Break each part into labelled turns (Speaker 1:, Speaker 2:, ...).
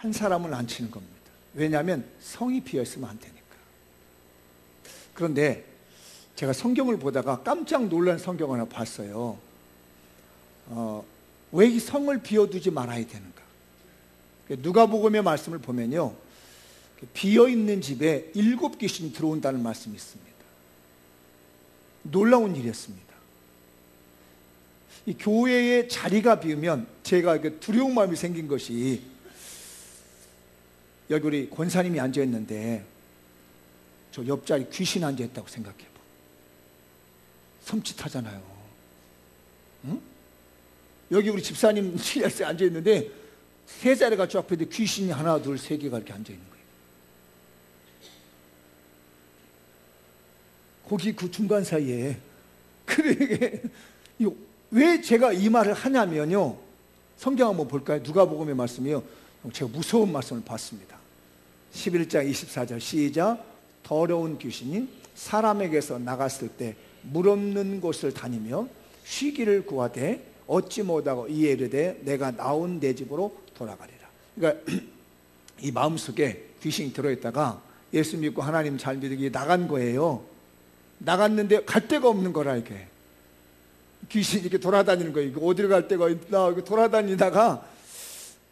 Speaker 1: 한 사람을 안 치는 겁니다. 왜냐하면 성이 비어있으면 안 되니까. 그런데 제가 성경을 보다가 깜짝 놀란 성경을 하나 봤어요. 왜 이 성을 비워두지 말아야 되는가? 누가복음의 말씀을 보면요, 비어있는 집에 7 귀신이 들어온다는 말씀이 있습니다. 놀라운 일이었습니다. 이 교회의 자리가 비우면 제가 두려운 마음이 생긴 것이, 여기 우리 권사님이 앉아있는데 저 옆자리 귀신 앉아있다고 생각해봐. 섬찟하잖아요. 응? 여기 우리 집사님 실내에 앉아있는데 세 자리가 쭉 앞에 있는데 귀신이 하나 둘 세 개가 이렇게 앉아있는 거예요. 거기 그 중간 사이에. 그래, 왜 제가 이 말을 하냐면요, 성경 한번 볼까요? 누가복음의 말씀이요, 제가 무서운 말씀을 봤습니다. 11장 24절 시작. 더러운 귀신이 사람에게서 나갔을 때 물 없는 곳을 다니며 쉬기를 구하되 얻지 못하고 이에 이르되 내가 나온 내 집으로 돌아가리라. 그러니까 이 마음속에 귀신이 들어있다가 예수 믿고 하나님 잘 믿기 나간 거예요. 나갔는데 갈 데가 없는 거라. 이게 귀신이 이렇게 돌아다니는 거예요. 어디를 갈 데가 있나 돌아다니다가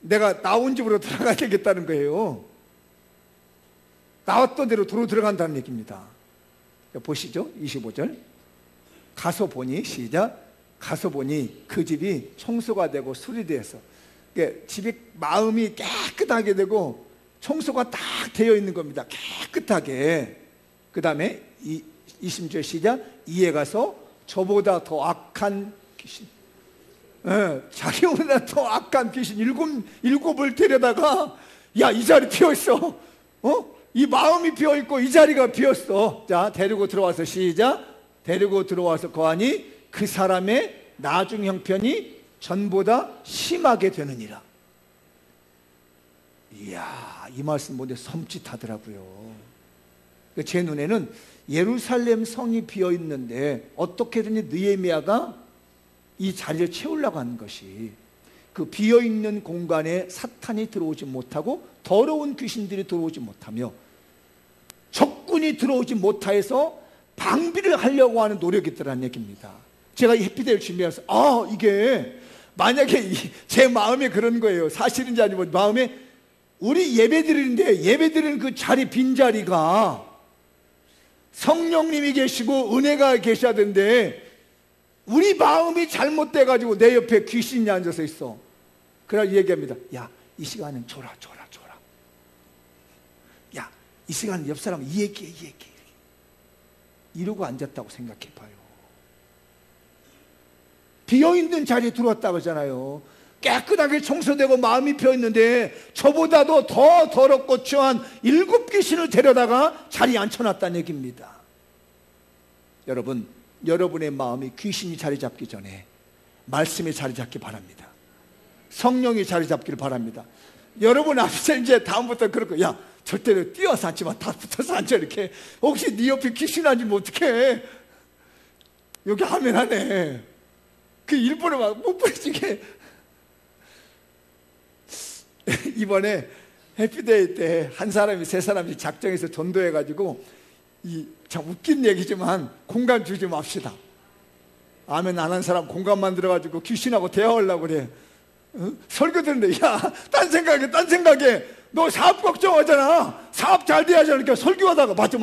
Speaker 1: 내가 나온 집으로 들어가야 되겠다는 거예요. 나왔던 대로 도로 들어간다는 얘기입니다. 보시죠. 25절. 가서 보니, 시작. 가서 보니 그 집이 청소가 되고 수리되어서, 집이 마음이 깨끗하게 되고 청소가 딱 되어 있는 겁니다. 깨끗하게. 그 다음에 20절 시작. 이에 가서 저보다 더 악한 귀신, 자기보다 더 악한 귀신 7을 데려다가, 야, 이 자리 비어있어. 이 마음이 비어있고 이 자리가 비었어. 자, 데리고 들어와서 시작. 데리고 들어와서 거하니 그 사람의 나중 형편이 전보다 심하게 되느니라. 이야, 이 말씀 보는데 섬찟하더라고요. 제 눈에는 예루살렘 성이 비어있는데 어떻게든지 느헤미야가 이 자리를 채우려고 하는 것이, 그 비어있는 공간에 사탄이 들어오지 못하고 더러운 귀신들이 들어오지 못하며 적군이 들어오지 못하여서 방비를 하려고 하는 노력이 있더라는 얘기입니다. 제가 이 해피데이를 준비해서 이게 만약에 제 마음에 그런 거예요. 사실인지 아니고 마음에, 우리 예배드리는데 예배드리는 그 자리, 빈자리가 성령님이 계시고 은혜가 계셔야 되는데 우리 마음이 잘못돼가지고 내 옆에 귀신이 앉아서 있어. 그래서 얘기합니다. 야, 이 시간은 줘라. 야, 이 시간은 옆 사람 이 얘기해. 이러고 앉았다고 생각해봐요. 비어있는 자리에 들어왔다고 하잖아요. 깨끗하게 청소되고 마음이 비어있는데 저보다도 더 더럽고 추한 7 귀신을 데려다가 자리에 앉혀놨다는 얘기입니다. 여러분, 여러분의 마음이 귀신이 자리 잡기 전에 말씀이 자리 잡기 바랍니다. 성령이 자리 잡기를 바랍니다. 여러분 앞에서 이제 다음부터 그럴 거야. 야, 절대로 뛰어서 앉지 마. 다 붙어서 앉아. 이렇게. 혹시 네 옆에 귀신 앉으면 어떡해. 여기 하면 하네. 그 일부러 막 못 부딪히게. 이번에 해피데이 때 한 사람이 3사람이 작정해서 전도해가지고, 참 웃긴 얘기지만 공간 주지 맙시다. 아멘 안 한 사람 공간만 들어가지고 귀신하고 대화하려고 그래. 설교 듣는데, 야, 딴 생각에 너 사업 걱정하잖아. 사업 잘 돼야지. 그러니까 설교하다가 맞아.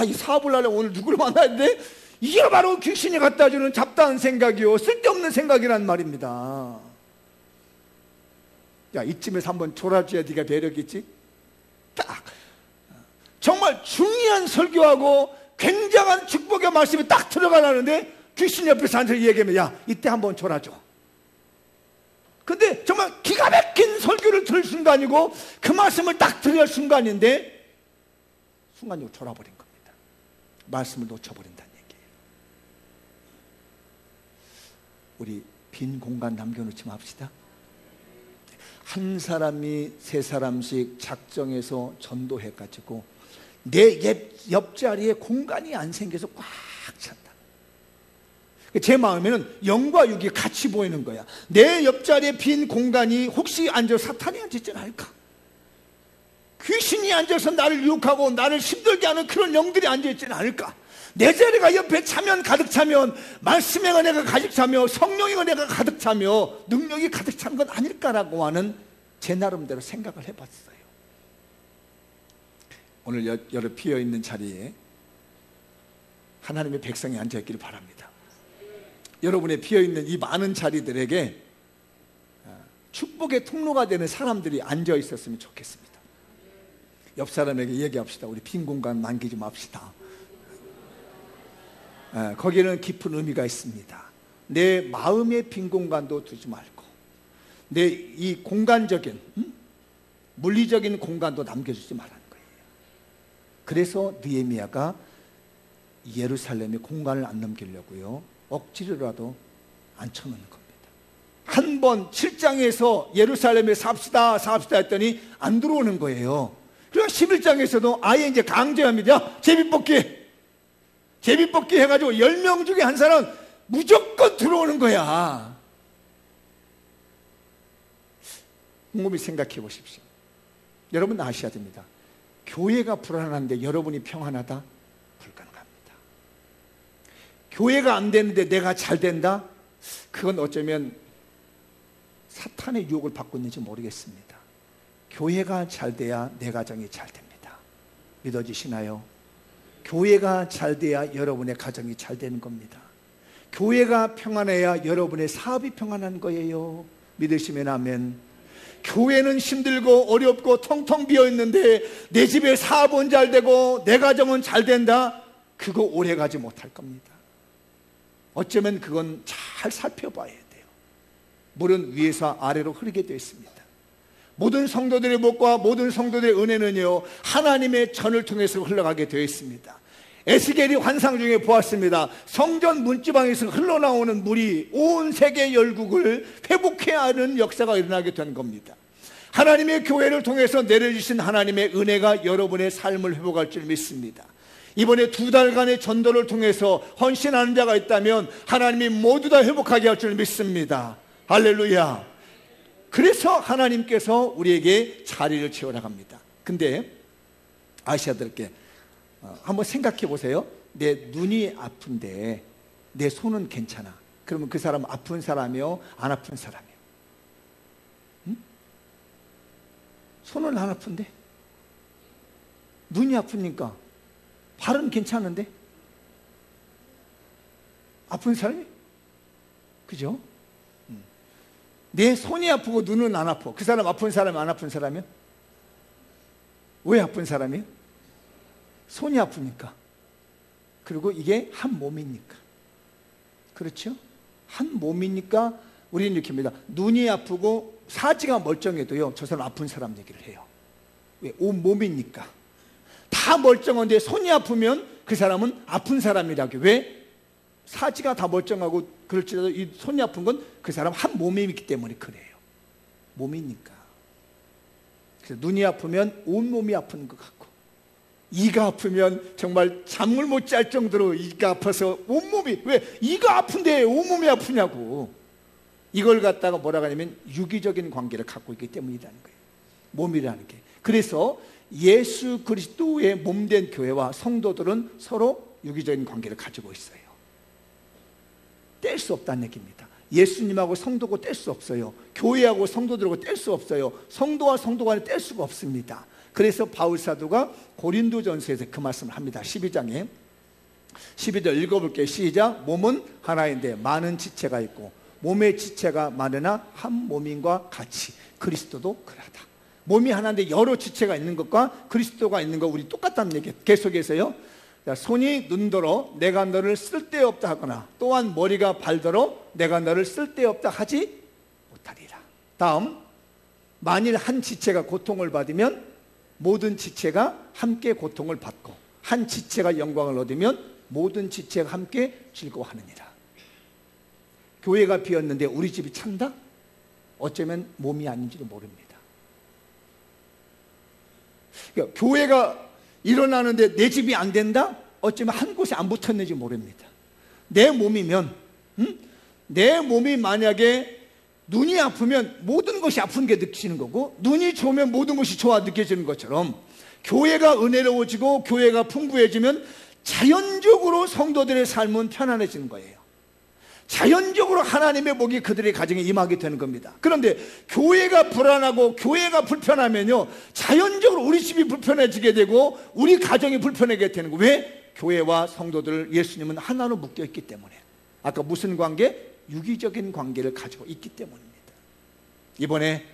Speaker 1: 이 사업을 하려면 오늘 누구를 만나야 돼? 이게 바로 귀신이 갖다 주는 잡다한 생각이요, 쓸데없는 생각이란 말입니다. 야, 이쯤에서 한번 졸아줘야 네가 매력 있지? 딱 정말 중요한 설교하고 굉장한 축복의 말씀이 딱 들어가려는데 귀신 옆에서 앉아서 얘기하면, 야, 이때 한번 졸아줘. 근데 정말 기가 막힌 설교를 들을 순간이고 그 말씀을 딱 들을 순간인데 순간적으로 졸아버린 겁니다. 말씀을 놓쳐버린다는 얘기예요. 우리 빈 공간 남겨놓지 맙시다. 한 사람이 3사람씩 작정해서 전도해가지고 내 옆자리에 공간이 안 생겨서 꽉 찬다. 제 마음에는 영과 육이 같이 보이는 거야. 내 옆자리에 빈 공간이 혹시 앉아 사탄이 앉았지 않을까? 귀신이 앉아서 나를 유혹하고 나를 힘들게 하는 그런 영들이 앉아있지는 않을까? 내 자리가 옆에 차면 가득 차면 말씀의 은혜가 가득 차며 성령의 은혜가 가득 차며 능력이 가득 찬 건 아닐까라고 하는 제 나름대로 생각을 해봤어요. 오늘 여러 비어있는 자리에 하나님의 백성이 앉아있기를 바랍니다. 여러분의 비어있는 이 많은 자리들에게 축복의 통로가 되는 사람들이 앉아있었으면 좋겠습니다. 옆 사람에게 얘기합시다. 우리 빈 공간 남기지 맙시다. 거기에는 깊은 의미가 있습니다. 내 마음의 빈 공간도 두지 말고 내 이 공간적인 물리적인 공간도 남겨주지 말라는 거예요. 그래서 느헤미야가 예루살렘에 공간을 안 넘기려고요 억지로라도 앉혀놓는 겁니다. 한 번 7장에서 예루살렘에 삽시다 했더니 안 들어오는 거예요. 그리고 11장에서도 아예 이제 강제합니다. 제비뽑기 해가지고 10명 중에 한 사람 무조건 들어오는 거야. 곰곰이 생각해 보십시오. 여러분 아셔야 됩니다. 교회가 불안한데 여러분이 평안하다? 불가능합니다. 교회가 안 되는데 내가 잘 된다? 그건 어쩌면 사탄의 유혹을 받고 있는지 모르겠습니다. 교회가 잘 돼야 내 가정이 잘 됩니다. 믿어지시나요? 교회가 잘 돼야 여러분의 가정이 잘 되는 겁니다. 교회가 평안해야 여러분의 사업이 평안한 거예요. 믿으시면 아멘. 교회는 힘들고 어렵고 텅텅 비어있는데 내 집에 사업은 잘 되고 내 가정은 잘 된다? 그거 오래 가지 못할 겁니다. 어쩌면 그건 잘 살펴봐야 돼요. 물은 위에서 아래로 흐르게 되어 있습니다. 모든 성도들의 복과 모든 성도들의 은혜는요 하나님의 전을 통해서 흘러가게 되어 있습니다. 에스겔이 환상 중에 보았습니다. 성전 문지방에서 흘러나오는 물이 온 세계 열국을 회복해야 하는 역사가 일어나게 된 겁니다. 하나님의 교회를 통해서 내려주신 하나님의 은혜가 여러분의 삶을 회복할 줄 믿습니다. 이번에 2달간의 전도를 통해서 헌신하는 자가 있다면 하나님이 모두 다 회복하게 할 줄 믿습니다. 할렐루야. 그래서 하나님께서 우리에게 자리를 채워나갑니다. 근데 아셔야 될 게 한번 생각해 보세요. 내 눈이 아픈데 내 손은 괜찮아. 그러면 그 사람 아픈 사람이요? 안 아픈 사람이요? 응? 손은 안 아픈데 눈이 아프니까 발은 괜찮은데 아픈 사람이? 그죠? 내 손이 아프고 눈은 안 아파. 그 사람 아픈 사람이 안 아픈 사람이요? 왜 아픈 사람이요? 손이 아프니까. 그리고 이게 한 몸이니까. 그렇죠? 한 몸이니까 우리는 이렇게 합니다. 눈이 아프고 사지가 멀쩡해도요 저 사람 아픈 사람 얘기를 해요. 왜? 온 몸이니까. 다 멀쩡한데 손이 아프면 그 사람은 아픈 사람이라고. 왜? 사지가 다 멀쩡하고 그럴지라도 이 손이 아픈 건 그 사람 한 몸이기 때문에 그래요. 몸이니까. 그래서 눈이 아프면 온 몸이 아픈 것 같고, 이가 아프면 정말 잠을 못 잘 정도로 이가 아파서 온몸이, 왜? 이가 아픈데 온몸이 아프냐고. 이걸 갖다가 뭐라고 하냐면 유기적인 관계를 갖고 있기 때문이라는 거예요. 몸이라는 게. 그래서 예수 그리스도의 몸된 교회와 성도들은 서로 유기적인 관계를 가지고 있어요. 뗄 수 없다는 얘기입니다. 예수님하고 성도고 뗄 수 없어요. 교회하고 성도들하고 뗄 수 없어요. 성도와 성도 간에 뗄 수가 없습니다. 그래서 바울 사도가 고린도전서에서 그 말씀을 합니다. 12장에 12절 읽어볼게요. 시작. 몸은 하나인데 많은 지체가 있고 몸의 지체가 많으나 한 몸인과 같이 그리스도도 그러하다. 몸이 하나인데 여러 지체가 있는 것과 그리스도가 있는 것 우리 똑같다는 얘기예요. 계속해서요. 손이 눈더러 내가 너를 쓸데없다 하거나 또한 머리가 발더러 내가 너를 쓸데없다 하지 못하리라. 다음, 만일 한 지체가 고통을 받으면 모든 지체가 함께 고통을 받고 한 지체가 영광을 얻으면 모든 지체가 함께 즐거워하느니라. 교회가 비었는데 우리 집이 찬다? 어쩌면 몸이 아닌지도 모릅니다. 그러니까 교회가 일어나는데 내 집이 안 된다? 어쩌면 한 곳에 안 붙었는지 모릅니다. 내 몸이면 내 몸이 만약에 눈이 아프면 모든 것이 아픈 게 느껴지는 거고, 눈이 좋으면 모든 것이 좋아 느껴지는 것처럼, 교회가 은혜로워지고 교회가 풍부해지면 자연적으로 성도들의 삶은 편안해지는 거예요. 자연적으로 하나님의 복이 그들의 가정에 임하게 되는 겁니다. 그런데 교회가 불안하고 교회가 불편하면요, 자연적으로 우리 집이 불편해지게 되고 우리 가정이 불편하게 되는 거예요. 왜? 교회와 성도들, 예수님은 하나로 묶여 있기 때문에. 아까 무슨 관계? 유기적인 관계를 가지고 있기 때문입니다. 이번에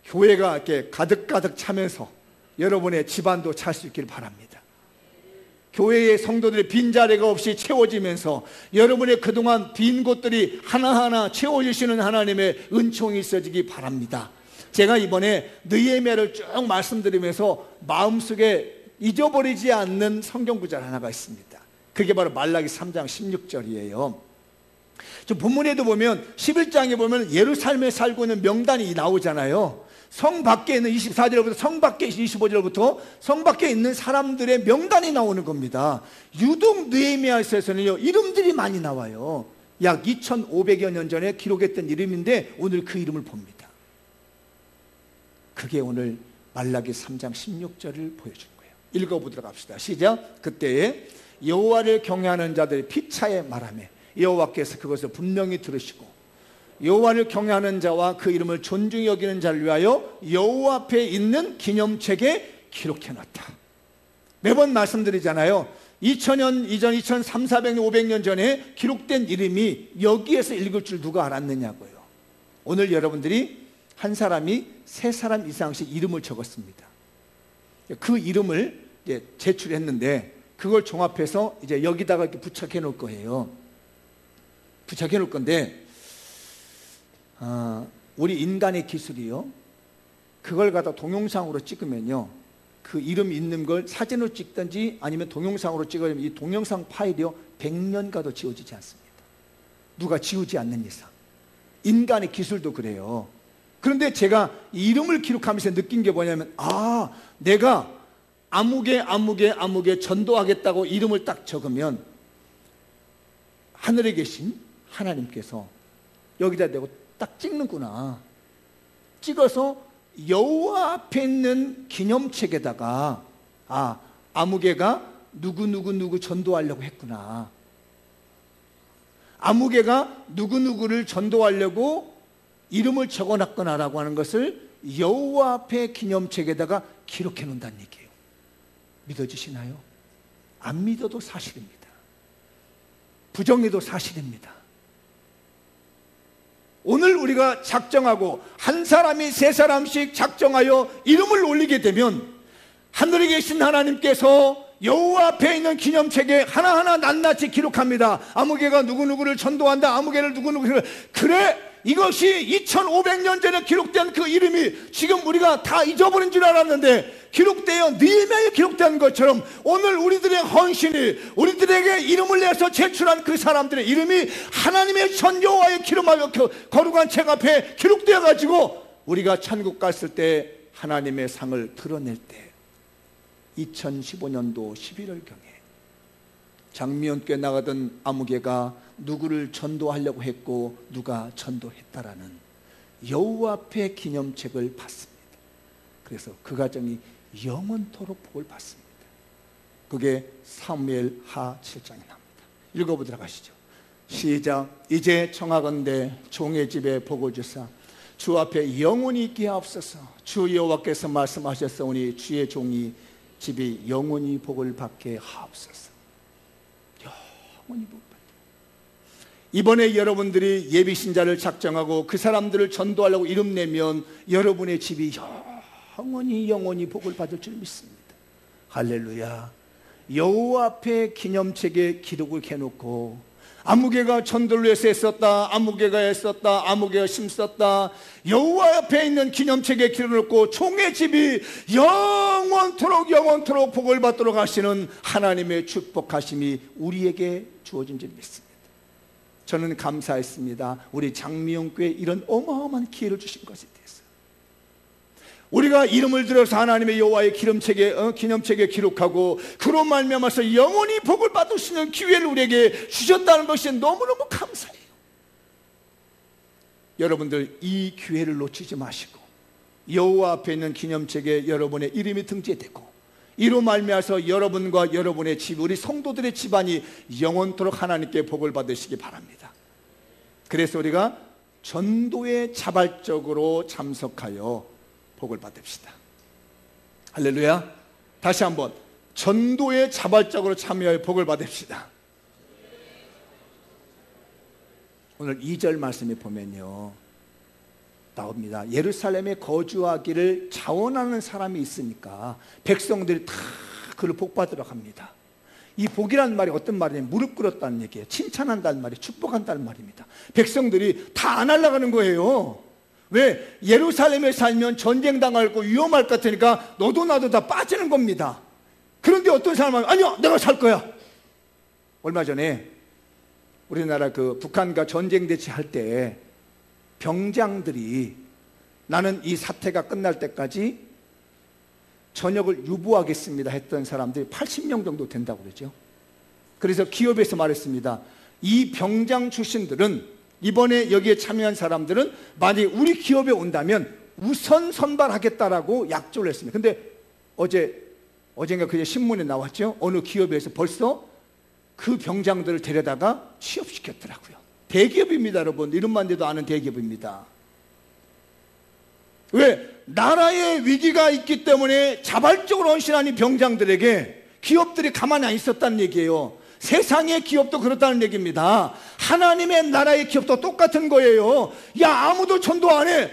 Speaker 1: 교회가 이렇게 가득가득 차면서 여러분의 집안도 찰 수 있길 바랍니다. 교회의 성도들의 빈자리가 없이 채워지면서 여러분의 그동안 빈 곳들이 하나하나 채워주시는 하나님의 은총이 있어지기 바랍니다. 제가 이번에 느헤미야를 쭉 말씀드리면서 마음속에 잊어버리지 않는 성경 구절 하나가 있습니다. 그게 바로 말라기 3장 16절이에요. 저 본문에도 보면 11장에 보면 예루살렘에 살고 있는 명단이 나오잖아요. 성 밖에 있는 24절부터 성 밖에 25절부터 성 밖에 있는 사람들의 명단이 나오는 겁니다. 유독 느헤미야서에서는요, 이름들이 많이 나와요. 약 2500여 년 전에 기록했던 이름인데 오늘 그 이름을 봅니다. 그게 오늘 말라기 3장 16절을 보여준 거예요. 읽어보도록 합시다. 시작. 그때에 여호와를 경외하는 자들이 피차에 말하며 여호와께서 그것을 분명히 들으시고 여호와를 경외하는 자와 그 이름을 존중히 여기는 자를 위하여 여호와 앞에 있는 기념책에 기록해놨다. 매번 말씀드리잖아요. 2000년 이전, 2300, 400년, 500년 전에 기록된 이름이 여기에서 읽을 줄 누가 알았느냐고요. 오늘 여러분들이 한 사람이 3사람 이상씩 이름을 적었습니다. 그 이름을 이제 제출했는데 그걸 종합해서 이제 여기다가 이렇게 부착해 놓을 거예요. 부착해 놓을 건데, 우리 인간의 기술이요, 그걸 갖다 동영상으로 찍으면요, 그 이름 있는 걸 사진으로 찍든지 아니면 동영상으로 찍으면 이 동영상 파일이요 100년 가도 지워지지 않습니다. 누가 지우지 않는 이상. 인간의 기술도 그래요. 그런데 제가 이 이름을 기록하면서 느낀 게 뭐냐면, 내가 아무개 전도하겠다고 이름을 딱 적으면 하늘에 계신 하나님께서 여기다 대고 딱 찍는구나. 찍어서 여호와 앞에 있는 기념책에다가 아무개가 누구 전도하려고 했구나. 아무개가 누구를 전도하려고 이름을 적어놨구나라고 하는 것을 여호와 앞에 기념책에다가 기록해 놓는다는 얘기예요. 믿어지시나요? 안 믿어도 사실입니다. 부정해도 사실입니다. 오늘 우리가 작정하고 한 사람이 3사람씩 작정하여 이름을 올리게 되면 하늘에 계신 하나님께서 여호와 앞에 있는 기념책에 하나하나 낱낱이 기록합니다. 아무개가 누구를 전도한다. 아무개를 누구를. 그래, 이것이 2500년 전에 기록된 그 이름이 지금 우리가 다 잊어버린 줄 알았는데 기록되어 느헤미야에 기록된 것처럼 오늘 우리들의 헌신이, 우리들에게 이름을 내서 제출한 그 사람들의 이름이 하나님의 전 여호와의 기름하여 거룩한 책 앞에 기록되어 가지고 우리가 천국 갔을 때 하나님의 상을 드러낼 때 2015년도 11월경에 장미연교에 나가던 아무개가 누구를 전도하려고 했고 누가 전도했다라는 여호와 앞에 기념책을 받습니다. 그래서 그 가정이 영원토록 복을 받습니다. 그게 사무엘하 7장에 나옵니다. 읽어보도록 하시죠. 시작. 이제 청하건대 종의 집에 복을 주사 주 앞에 영원히 있게 하옵소서. 주 여호와께서 말씀하셨사오니 주의 종이 집이 영원히 복을 받게 하옵소서. 영원히 복 받게. 이번에 여러분들이 예비신자를 작정하고 그 사람들을 전도하려고 이름 내면 여러분의 집이 영원히 복을 받을 줄 믿습니다. 할렐루야. 여호와 앞에 기념책에 기록을 해놓고 아무개가 전도를 위해서 했었다, 아무개가 했었다, 아무개가 심었다, 여호와 앞에 있는 기념책에 기록해놓고 종의 집이 영원토록 복을 받도록 하시는 하나님의 축복하심이 우리에게 주어진 줄 믿습니다. 저는 감사했습니다. 우리 장미영교회 이런 어마어마한 기회를 주신 것에 대해서. 우리가 이름을 들어서 하나님의 여호와의 기념책에 기록하고 그로 말미암아서 영원히 복을 받을 수 있는 기회를 우리에게 주셨다는 것이 너무너무 감사해요. 여러분들 이 기회를 놓치지 마시고 여호와 앞에 있는 기념책에 여러분의 이름이 등재되고 이로 말미암아서 여러분과 여러분의 집, 우리 성도들의 집안이 영원토록 하나님께 복을 받으시기 바랍니다. 그래서 우리가 전도에 자발적으로 참석하여 복을 받읍시다. 할렐루야. 다시 한번 전도에 자발적으로 참여하여 복을 받읍시다. 오늘 2절 말씀에 보면요 나옵니다. 예루살렘에 거주하기를 자원하는 사람이 있으니까 백성들이 다 그를 복받으러 갑니다. 이 복이라는 말이 어떤 말이냐면 무릎 꿇었다는 얘기예요. 칭찬한다는 말이 축복한다는 말입니다. 백성들이 다 안 하려고 하는 거예요. 왜? 예루살렘에 살면 전쟁 당할 거 위험할 것 같으니까 너도 나도 다 빠지는 겁니다. 그런데 어떤 사람은 아니요 내가 살 거야. 얼마 전에 우리나라 그 북한과 전쟁 대치할 때 병장들이 나는 이 사태가 끝날 때까지 전역을 유보하겠습니다 했던 사람들이 80명 정도 된다고 그러죠. 그래서 기업에서 말했습니다. 이 병장 출신들은 이번에 여기에 참여한 사람들은 만약에 우리 기업에 온다면 우선 선발하겠다라고 약조를 했습니다. 근데 어젠가 그제 신문에 나왔죠. 어느 기업에서 벌써 그 병장들을 데려다가 취업시켰더라고요. 대기업입니다, 여러분. 이름만 대도 아는 대기업입니다. 왜? 나라의 위기가 있기 때문에 자발적으로 헌신하는 병장들에게 기업들이 가만히 안 있었다는 얘기예요. 세상의 기업도 그렇다는 얘기입니다. 하나님의 나라의 기업도 똑같은 거예요. 야, 아무도 전도 안 해.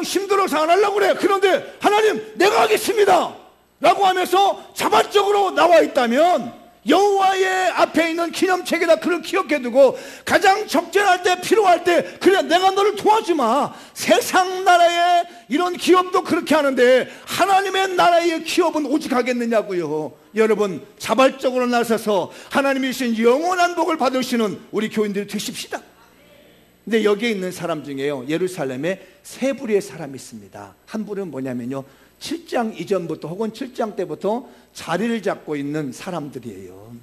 Speaker 1: 힘들어서 안 하려고 그래. 그런데 하나님, 내가 하겠습니다 라고 하면서 자발적으로 나와 있다면 여호와의 앞에 있는 기념책에다 그를 기억해두고 가장 적절할 때 필요할 때 그래 내가 너를 도와주마. 세상 나라의 이런 기업도 그렇게 하는데 하나님의 나라의 기업은 오직 하겠느냐고요. 여러분 자발적으로 나서서 하나님이 주신 영원한 복을 받으시는 우리 교인들이 되십시다. 근데 여기에 있는 사람 중에요 예루살렘에 세 부류의 사람이 있습니다. 한 부류는 뭐냐면요 7장 이전부터 혹은 7장 때부터 자리를 잡고 있는 사람들이에요.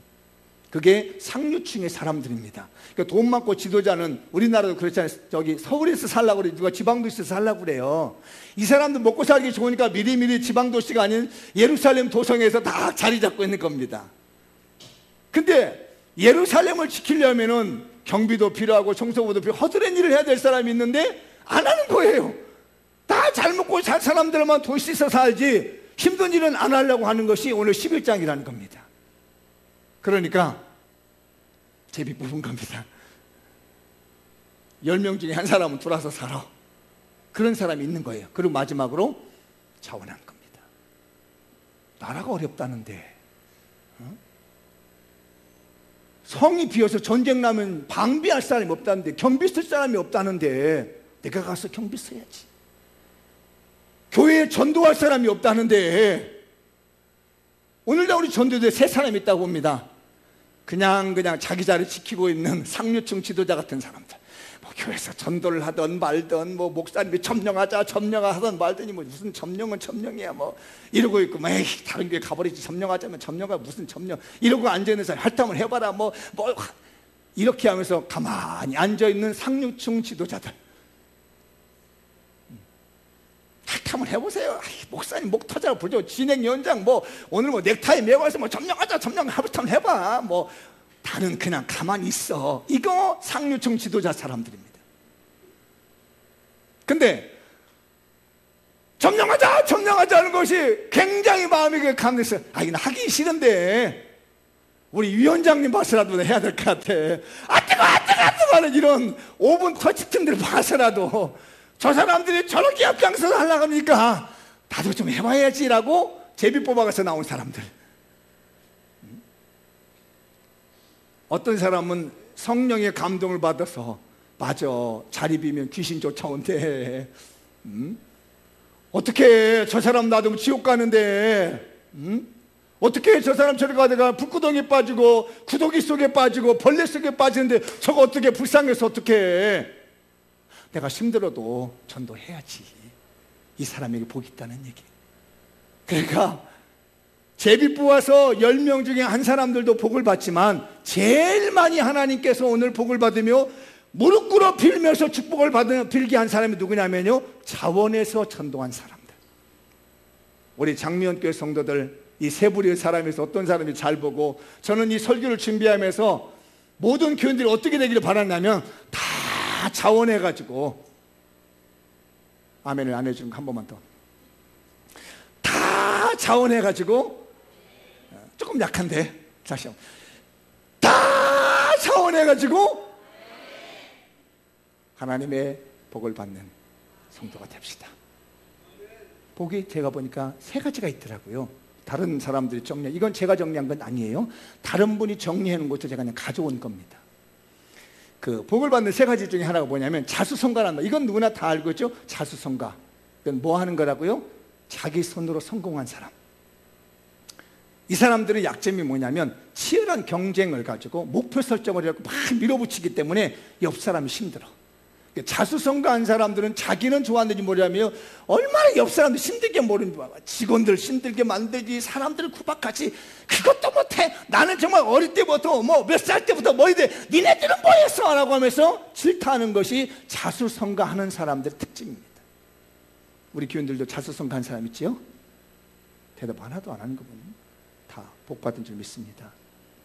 Speaker 1: 그게 상류층의 사람들입니다. 그러니까 돈 많고 지도자는 우리나라도 그렇잖아요. 저기 서울에서 살라고 그래. 누가 지방도시에서 살라고 그래요. 이 사람들 먹고 살기 좋으니까 미리미리 지방도시가 아닌 예루살렘 도성에서 다 자리 잡고 있는 겁니다. 근데 예루살렘을 지키려면은 경비도 필요하고 청소부도 필요하고 허드렛 일을 해야 될 사람이 있는데 안 하는 거예요. 다 잘 먹고 살 사람들만 도시에서 살지 힘든 일은 안 하려고 하는 것이 오늘 11장이라는 겁니다. 그러니까 제비 뽑은 겁니다. 10명 중에 한 사람은 돌아서 살아. 그런 사람이 있는 거예요. 그리고 마지막으로 자원하는 겁니다. 나라가 어렵다는데 성이 비어서 전쟁 나면 방비할 사람이 없다는데 경비 쓸 사람이 없다는데 내가 가서 경비 써야지. 교회에 전도할 사람이 없다는데 오늘날 우리 전도대에 세 사람이 있다고 봅니다. 그냥 자기 자리 지키고 있는 상류층 지도자 같은 사람들. 뭐 교회에서 전도를 하던 말든 뭐 목사님이 점령하던 말더니 뭐 무슨 점령은 점령이야 뭐 이러고 있고 뭐 에이 다른 교회 가버리지 점령하자면 점령가 무슨 점령 이러고 앉아있는 사람 할당을 해봐라 뭐 이렇게 하면서 가만히 앉아있는 상류층 지도자들. 할탐을 해보세요. 목사님 목 터져라 부르죠. 진행위원장 뭐 오늘 뭐 넥타이 메고 와서 뭐 점령하자 할탐 해봐. 뭐 다른 그냥 가만히 있어. 이거 상류층 지도자 사람들입니다. 근데 점령하자 하는 것이 굉장히 마음에 감동했어요. 이건 하기 싫은데 우리 위원장님 봐서라도 해야 될 것 같아. 뜨거 하는 이런 5분 터치팀들 봐서라도 저 사람들이 저렇게 앞장서서 하려고 하니까 나도 좀 해봐야지라고 제비 뽑아가서 나온 사람들. 어떤 사람은 성령의 감동을 받아서 맞아 자리 비면 귀신 쫓아온대. 어떻게 저 사람 놔두면 지옥 가는데 어떻게 저 사람 저리 가다가 불구덩이에 빠지고 구더기 속에 빠지고 벌레 속에 빠지는데 저거 어떻게 불쌍해서 어떻게 내가 힘들어도 전도해야지. 이 사람에게 복이 있다는 얘기. 그러니까 제비 뽑아서 10명 중에 한 사람들도 복을 받지만 제일 많이 하나님께서 오늘 복을 받으며 무릎 꿇어 빌면서 축복을 빌게 한 사람이 누구냐면요, 자원에서 전도한 사람들. 우리 장미연교회 성도들, 이 세 부류의 사람에서 어떤 사람이 잘 보고, 저는 이 설교를 준비하면서 모든 교인들이 어떻게 되기를 바랐냐면 다 자원해가지고, 아멘을 안 해주는 거 한 번만 더, 다 자원해가지고, 조금 약한데 다시 한번, 다 자원해가지고 하나님의 복을 받는 성도가 됩시다. 복이 제가 보니까 세 가지가 있더라고요. 다른 사람들이 정리, 이건 제가 정리한 건 아니에요. 다른 분이 정리해 놓은 것도 제가 그냥 가져온 겁니다. 그 복을 받는 세 가지 중에 하나가 뭐냐면 자수성가란 말. 이건 누구나 다 알고 있죠. 자수성가. 이건 뭐 하는 거라고요? 자기 손으로 성공한 사람. 이 사람들의 약점이 뭐냐면 치열한 경쟁을 가지고 목표 설정을 해서 막 밀어붙이기 때문에 옆 사람이 힘들어. 자수성가한 사람들은 자기는 좋았는지 모르냐면 얼마나 옆 사람들 힘들게 모르는지, 직원들 힘들게 만들지, 사람들을 구박하지, 그것도 못해, 나는 정말 어릴 때부터 뭐 몇 살 때부터 뭐이돼, 니네들은 뭐했어? 라고 하면서 질타하는 것이 자수성가하는 사람들의 특징입니다. 우리 교인들도 자수성가한 사람 있지요? 대답 하나도 안 하는 거 보면 다 복받은 줄 믿습니다.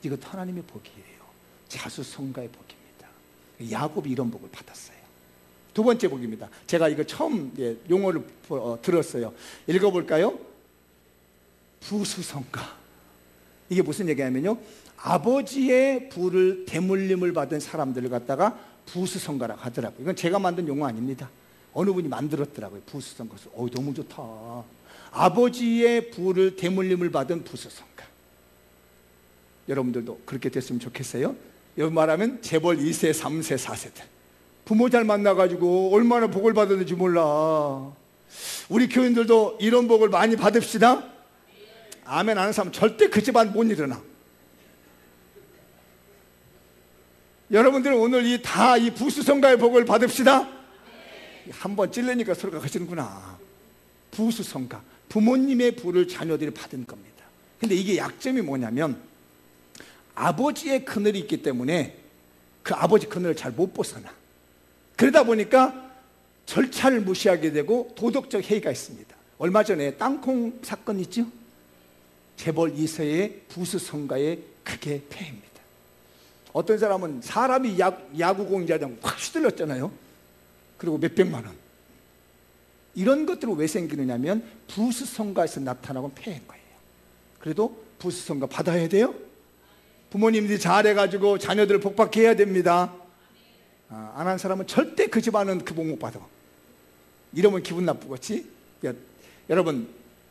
Speaker 1: 이것도 하나님의 복이에요. 자수성가의 복입니다. 야곱이 이런 복을 받았어요. 두 번째 복입니다. 제가 이거 처음 용어를 들었어요. 읽어볼까요? 부수성가. 이게 무슨 얘기냐면요, 아버지의 부를 대물림을 받은 사람들을 갖다가 부수성가라고 하더라고요. 이건 제가 만든 용어 아닙니다. 어느 분이 만들었더라고요. 부수성가. 너무 좋다. 아버지의 부를 대물림을 받은 부수성가. 여러분들도 그렇게 됐으면 좋겠어요. 여기 말하면 재벌 2세, 3세, 4세들. 부모 잘 만나가지고 얼마나 복을 받았는지 몰라. 우리 교인들도 이런 복을 많이 받읍시다. 아멘 하는 사람 절대 그 집안 못 일어나. 여러분들은 오늘 이 부수성가의 복을 받읍시다. 한번 찔르니까 서로가 가시는구나. 부수성가, 부모님의 부를 자녀들이 받은 겁니다. 근데 이게 약점이 뭐냐면 아버지의 그늘이 있기 때문에 그 아버지 그늘을 잘 못 벗어나. 그러다 보니까 절차를 무시하게 되고 도덕적 해이가 있습니다. 얼마 전에 땅콩 사건 있죠? 재벌 2세의 부수성가의 크게 폐해입니다. 어떤 사람은 사람이 야구공자장 확 휘둘렀잖아요. 그리고 몇백만 원. 이런 것들은 왜 생기느냐면 부수성가에서 나타나고 폐해인 거예요. 그래도 부수성가 받아야 돼요. 부모님들이 잘해가지고 자녀들을 복받게 해야 됩니다. 안 한 사람은 절대 그 집안은 그 복 못 받아. 이러면 기분 나쁘겠지? 여러분,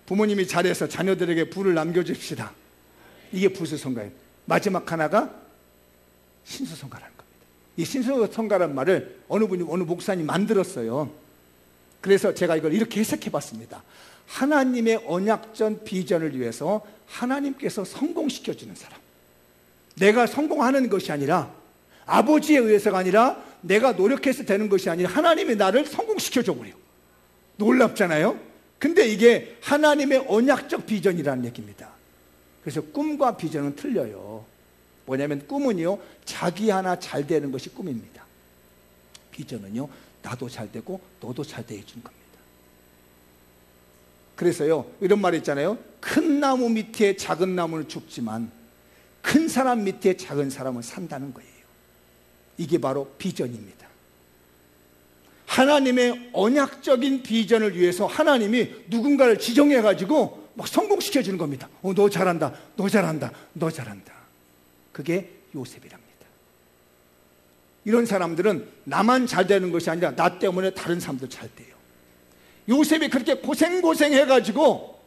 Speaker 1: 부모님이 잘해서 자녀들에게 부를 남겨줍시다. 이게 부수성가예요. 마지막 하나가 신수성가라는 겁니다. 이 신수성가라는 말을 어느 분이, 어느 목사님 만들었어요. 그래서 제가 이걸 이렇게 해석해 봤습니다. 하나님의 언약전 비전을 위해서 하나님께서 성공시켜주는 사람. 내가 성공하는 것이 아니라, 아버지에 의해서가 아니라, 내가 노력해서 되는 것이 아니라 하나님이 나를 성공시켜줘 버려. 놀랍잖아요? 근데 이게 하나님의 언약적 비전이라는 얘기입니다. 그래서 꿈과 비전은 틀려요. 뭐냐면 꿈은요, 자기 하나 잘 되는 것이 꿈입니다. 비전은요, 나도 잘 되고 너도 잘 되게 해주는 겁니다. 그래서요, 이런 말이 있잖아요. 큰 나무 밑에 작은 나무는 죽지만 큰 사람 밑에 작은 사람은 산다는 거예요. 이게 바로 비전입니다. 하나님의 언약적인 비전을 위해서 하나님이 누군가를 지정해가지고 막 성공시켜주는 겁니다. 너 잘한다, 너 잘한다, 너 잘한다. 그게 요셉이랍니다. 이런 사람들은 나만 잘 되는 것이 아니라 나 때문에 다른 사람도 잘 돼요. 요셉이 그렇게 고생해가지고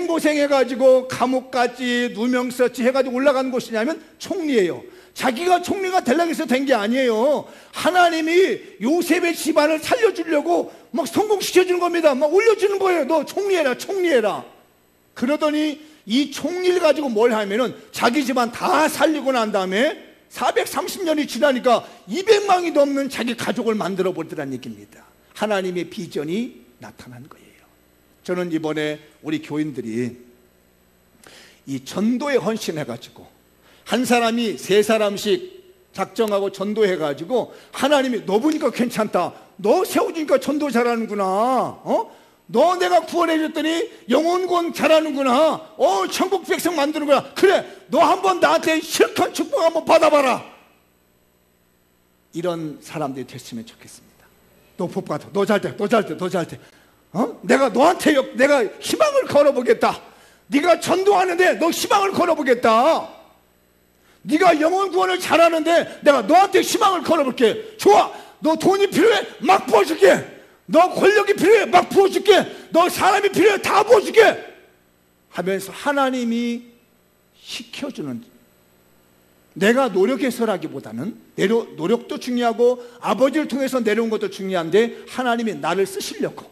Speaker 1: 고생해가지고 감옥까지 누명 썼지 해가지고 올라간 곳이냐면 총리예요. 자기가 총리가 되려고 해서 된 게 아니에요. 하나님이 요셉의 집안을 살려주려고 막 성공시켜주는 겁니다. 막 올려주는 거예요. 너 총리해라. 그러더니 이 총리를 가지고 뭘 하면은 자기 집안 다 살리고 난 다음에 430년이 지나니까 200명이 넘는 자기 가족을 만들어 보더란 얘기입니다. 하나님의 비전이 나타난 거예요. 저는 이번에 우리 교인들이 이 전도에 헌신해가지고 한 사람이 3사람씩 작정하고 전도해가지고 하나님이 너 보니까 괜찮다, 너 세워주니까 전도 잘하는구나, 너 내가 구원해줬더니 영혼구원 잘하는구나, 천국 백성 만드는구나, 그래 너 한번 나한테 실컷 축복 한번 받아봐라. 이런 사람들이 됐으면 좋겠습니다. 너 복 받아, 너 잘돼, 너 잘돼, 너 잘돼. 내가 너한테 내가 희망을 걸어보겠다. 네가 전도하는데 너 희망을 걸어보겠다. 네가 영혼 구원을 잘하는데 내가 너한테 희망을 걸어볼게. 좋아, 너 돈이 필요해? 막 부어줄게. 너 권력이 필요해? 막 부어줄게. 너 사람이 필요해? 다 부어줄게 하면서 하나님이 시켜주는, 내가 노력해서라기보다는 노력도 중요하고 아버지를 통해서 내려온 것도 중요한데 하나님이 나를 쓰시려고,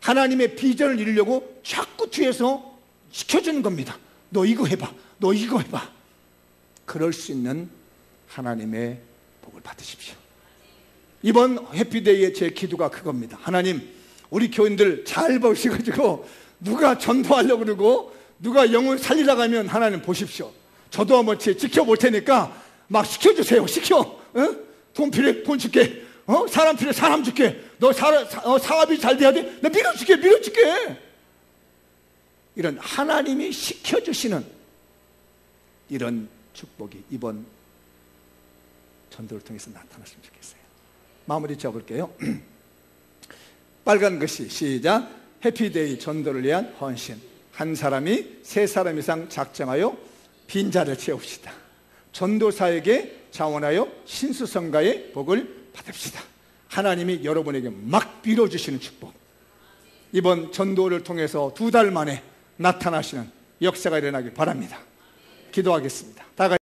Speaker 1: 하나님의 비전을 이루려고 자꾸 뒤에서 시켜주는 겁니다. 너 이거 해봐, 너 이거 해봐. 그럴 수 있는 하나님의 복을 받으십시오. 이번 해피데이의 제 기도가 그겁니다. 하나님, 우리 교인들 잘 보시고 누가 전도하려고 그러고 누가 영혼 살리려고 하면 하나님 보십시오. 저도 한번 지켜볼 테니까 막 시켜주세요. 시켜. 돈 필요해? 돈 줄게. 사람 필요해? 사람 줄게. 너 사업이 잘 돼야 돼? 나 밀어줄게. 이런 하나님이 시켜주시는 이런 축복이 이번 전도를 통해서 나타났으면 좋겠어요. 마무리 적을게요. 빨간 글씨 시작. 해피데이 전도를 위한 헌신. 한 사람이 3사람 이상 작정하여 빈자를 채웁시다. 전도사에게 자원하여 신수성가의 복을 받읍시다. 하나님이 여러분에게 막 빌어주시는 축복, 이번 전도를 통해서 2달 만에 나타나시는 역사가 일어나길 바랍니다. 기도하겠습니다. 다 같이